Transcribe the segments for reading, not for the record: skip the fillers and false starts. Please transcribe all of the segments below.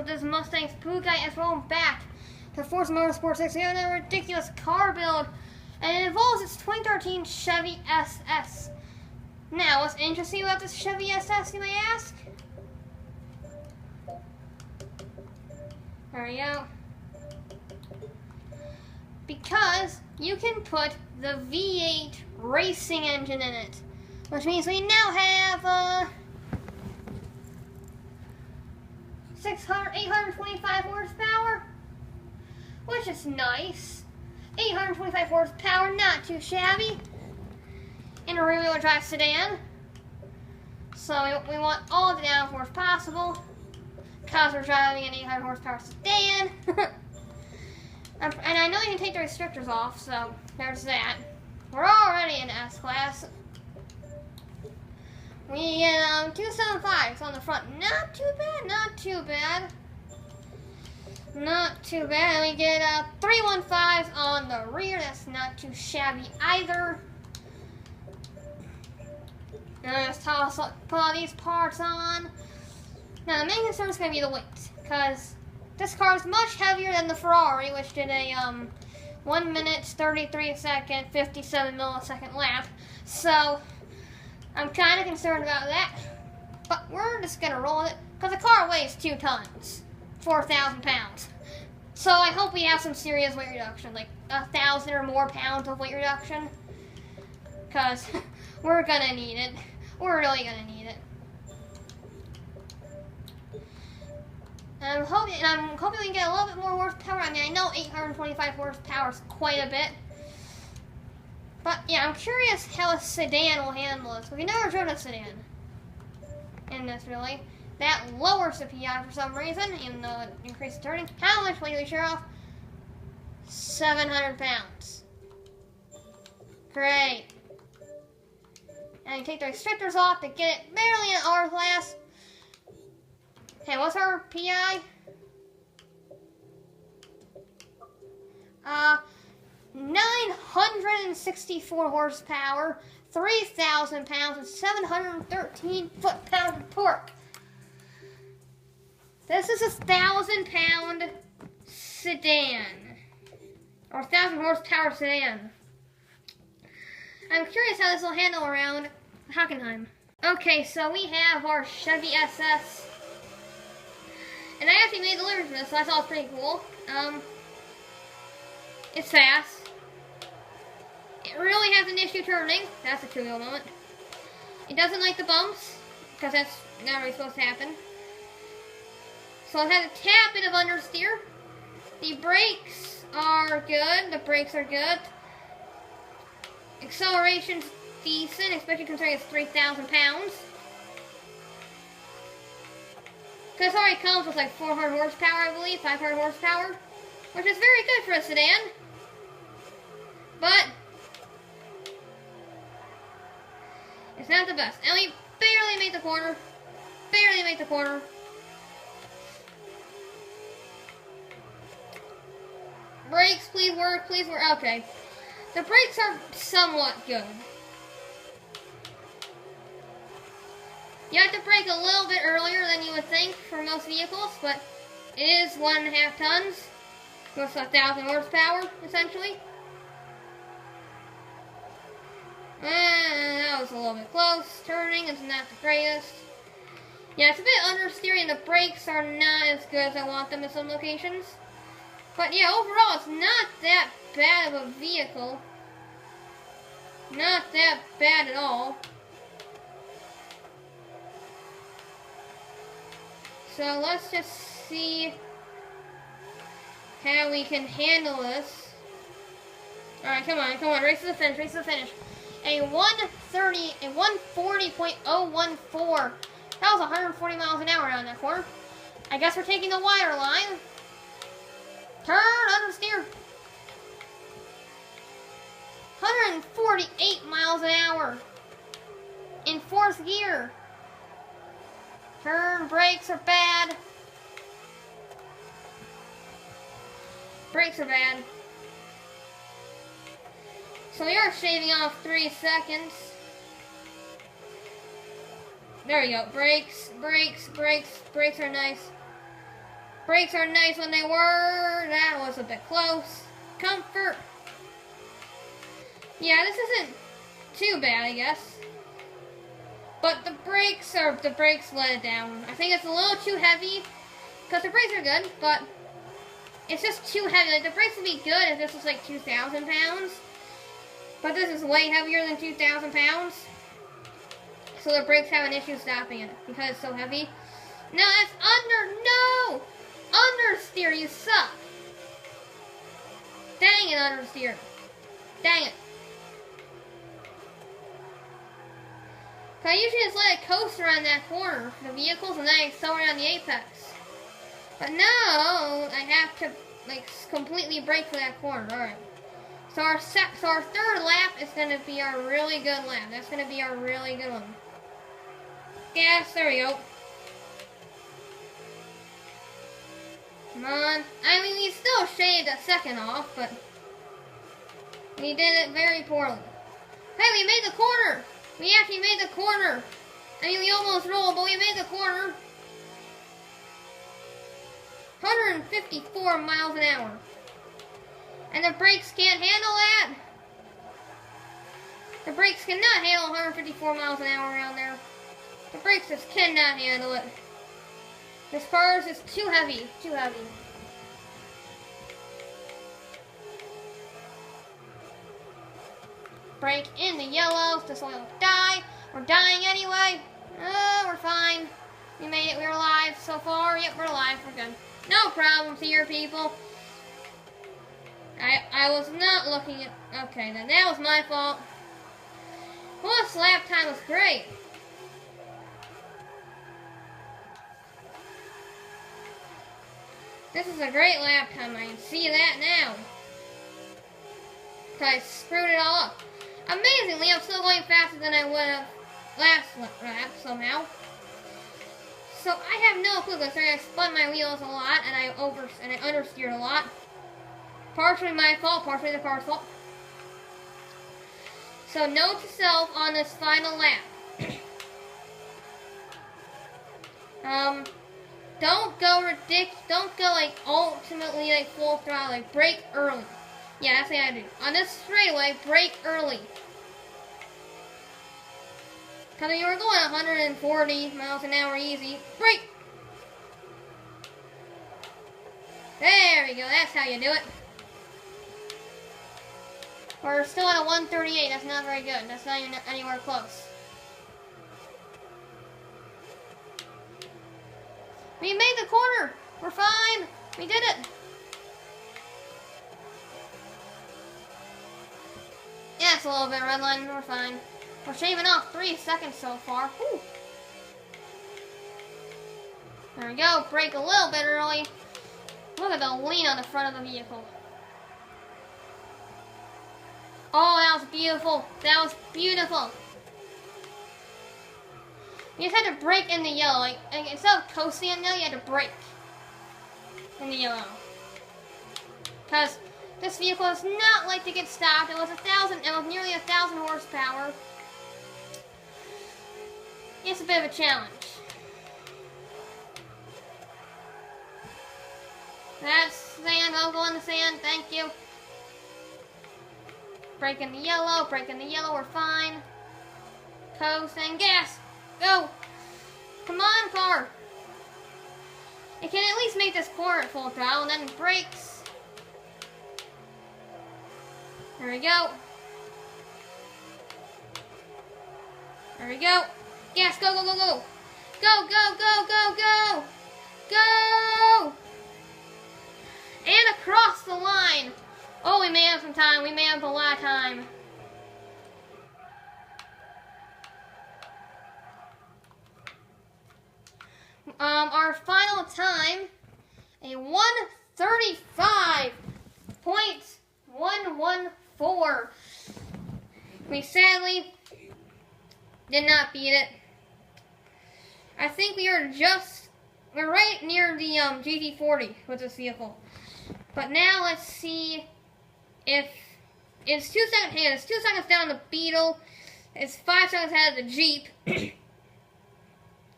with this Mustang's Pooh guy as well back to Forza Motorsport 6. We have another ridiculous car build, and it involves its 2013 Chevy SS. Now, what's interesting about this Chevy SS, you may ask? There we go. Because you can put the V8 racing engine in it, which means we now have 825 horsepower, which is nice. 825 horsepower, not too shabby. In a rear-wheel drive sedan. So we want all the downforce possible, because we're driving an 800 horsepower sedan. And I know you can take the restrictors off, so there's that. We're already in S-Class. We get 275s on the front. Not too bad, not too bad. Not too bad. And we get 315s on the rear. That's not too shabby either. And let's put all these parts on. Now the main concern is going to be the weight, because this car is much heavier than the Ferrari, which did a 1 minute, 33 second, 57 millisecond lap. So I'm kind of concerned about that, but we're just going to roll with it, because the car weighs 2 tons, 4,000 pounds. So I hope we have some serious weight reduction, like 1,000 or more pounds of weight reduction, because we're going to need it. We're really going to need it. And I'm hoping we can get a little bit more horsepower. I mean, I know 825 horsepower is quite a bit. But, yeah, I'm curious how a sedan will handle this. We've never driven a sedan in this, really. That lowers the PI for some reason, even though it increases turning. How much weight do we share off? 700 pounds. Great. And you take the restrictors off to get it barely in R class. Okay, what's our PI? 964 horsepower, 3,000 pounds, and 713 foot-pounds of torque. This is a 1,000-pound sedan, or 1,000 horsepower sedan. I'm curious how this will handle around Hockenheim. Okay, so we have our Chevy SS. And I actually made delivery for this, so that's all pretty cool. It's fast. It really has an issue turning. That's a trivial moment. It doesn't like the bumps, because that's not really supposed to happen. So it has a tad bit of understeer. The brakes are good. The brakes are good. Acceleration's decent, especially considering it's 3,000 pounds. This already comes with like 400 horsepower, I believe, 500 horsepower, which is very good for a sedan. But it's not the best. And we barely made the corner. Barely made the corner. Brakes, please work, please work. Okay. The brakes are somewhat good. You have to brake a little bit earlier than you would think for most vehicles, but it is 1.5 tons with 1,000 horsepower, essentially. And that was a little bit close. Turning is not the greatest. Yeah, it's a bit understeering. The brakes are not as good as I want them in some locations. But yeah, overall, it's not that bad of a vehicle. Not that bad at all. So let's just see how we can handle this. Alright, come on, race to the finish, race to the finish. A 140.014. That was 140 miles an hour around that corner. I guess we're taking the wider line. Turn, understeer. 148 miles an hour. In 4th gear. Turn, brakes are bad. Brakes are bad. So we are shaving off 3 seconds. There we go. Brakes are nice. Brakes are nice when they were. That was a bit close. Comfort. Yeah, this isn't too bad, I guess. But the brakes let it down. I think it's a little too heavy. Because the brakes are good, but it's just too heavy. Like, the brakes would be good if this was like 2,000 pounds. But this is way heavier than 2,000 pounds. So the brakes have an issue stopping it because it's so heavy. No, that's no! Understeer, you suck. Dang it, understeer. Dang it. I usually just let it coast around that corner for the vehicles and then I accelerate on the apex. But no, I have to like completely brake for that corner. Alright. So our third lap is going to be our really good lap. That's going to be our really good one. Gas, there we go. Come on. I mean, we still shaved a second off, but we did it very poorly. Hey, we made the corner! We actually made the corner! I mean, we almost rolled, but we made the corner. 154 miles an hour. And the brakes can't handle that. The brakes cannot handle 154 miles an hour around there. The brakes just cannot handle it. This car is just too heavy. Too heavy. Brake in the yellows just so we don't die. We're dying anyway. Oh, we're fine. We made it. We're alive so far. Yep, we're alive. We're good. No problems here, people. I was not looking at... Okay, then that was my fault. Well, this lap time was great. This is a great lap time. I can see that now. I screwed it all up. Amazingly, I'm still going faster than I would have last lap somehow. So I have no clue because I spun my wheels a lot and I understeered a lot. Partially my fault, partially the car's fault. So note to self on this final lap. Don't go don't go like ultimately like full throttle, like brake early. Yeah, that's what I do. On this straightaway, brake early. Because you were going 140 miles an hour easy, brake. There we go, that's how you do it. We're still at a 138, that's not very good. That's not even anywhere close. We made the corner! We're fine! We did it! Yeah, it's a little bit redline, we're fine. We're shaving off 3 seconds so far. Whew. There we go, brake a little bit early. Look at the lean on the front of the vehicle. Oh, that was beautiful. That was beautiful. You just had to brake in the yellow. Like instead of coasting in the yellow, you had to brake in the yellow. Because this vehicle does not like to get stopped. It was nearly 1,000 horsepower. It's a bit of a challenge. That's sand. I'll go in the sand. Thank you. Brake in the yellow, we're fine. Coast and gas. Go. Come on, car. It can at least make this corner at full throttle and then brakes. There we go. There we go. Gas, go, go, go, go. Go, go, go, go, go. Go. And across the line. Oh, we may have some time. We may have a lot of time. Our final time, a 1:35.114. We sadly did not beat it. I think we're right near the GT40 with this vehicle. But now let's see. If it's 2 seconds, hey, it's 2 seconds down the Beetle, it's 5 seconds ahead of the Jeep.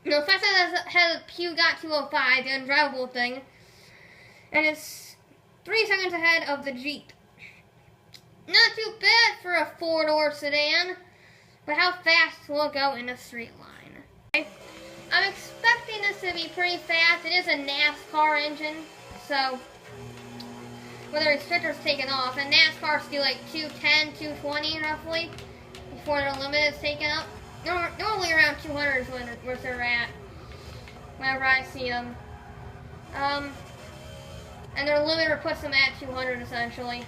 No, 5 seconds ahead of the Pugott 205, the undrivable thing. And it's 3 seconds ahead of the Jeep. Not too bad for a 4-door sedan, but how fast will it go in a straight line? Okay. I'm expecting this to be pretty fast. It is a NASCAR engine, so with the restrictors taken off, and NASCARs do like 210, 220 roughly before their limit is taken up. Normally around 200 is where they're at whenever I see them. And their limiter puts them at 200 essentially.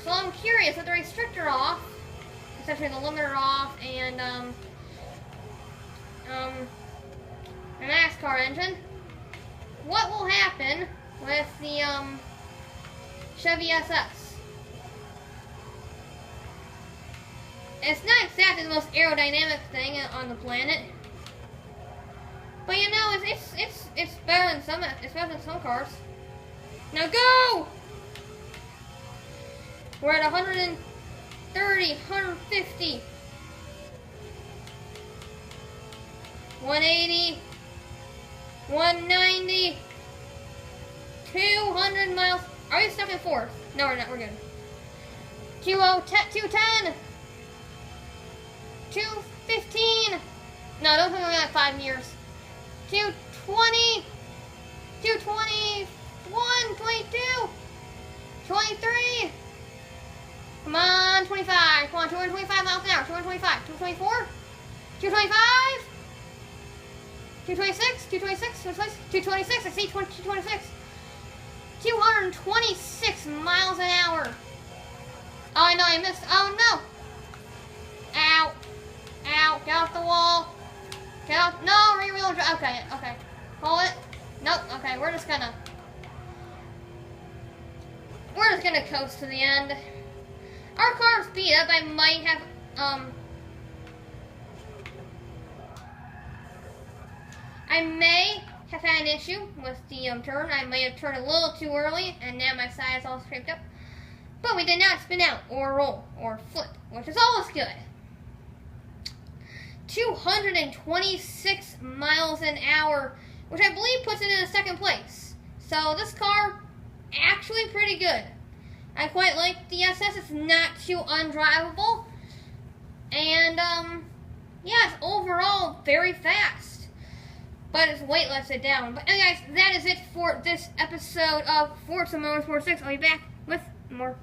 So I'm curious, with the restrictor off, essentially the limiter off, and a NASCAR engine, what will happen with the Chevy SS? It's not exactly the most aerodynamic thing on the planet, but you know, it's better than some cars. Now go! We're at 130, 150, 180, 190, 200 miles. Are we stuck in fourth? No, we're not. We're good. 210, 215. No, don't think we're like 5 years. 220, 221, 22, 23. Come on, 25. Come on, 225 miles an hour. 225, 224, 225, 226, 226, 226. I see 226. 226 miles an hour. Oh, I know, I missed. Oh, no. Ow. Ow. Get off the wall. Get off. No, rear-wheel drive. Okay, okay. Hold it. Nope. Okay, we're just gonna coast to the end. Our car's beat up. I might have, I may have had an issue with the turn. I may have turned a little too early, and now my side's all scraped up. But we did not spin out, or roll, or flip, which is always good. 226 miles an hour, which I believe puts it in second place. So this car, actually pretty good. I quite like the SS. It's not too undrivable. And, yeah, it's overall very fast. But its weight lets it down. But anyway, guys, that is it for this episode of Forza Motorsport 6. I'll be back with more.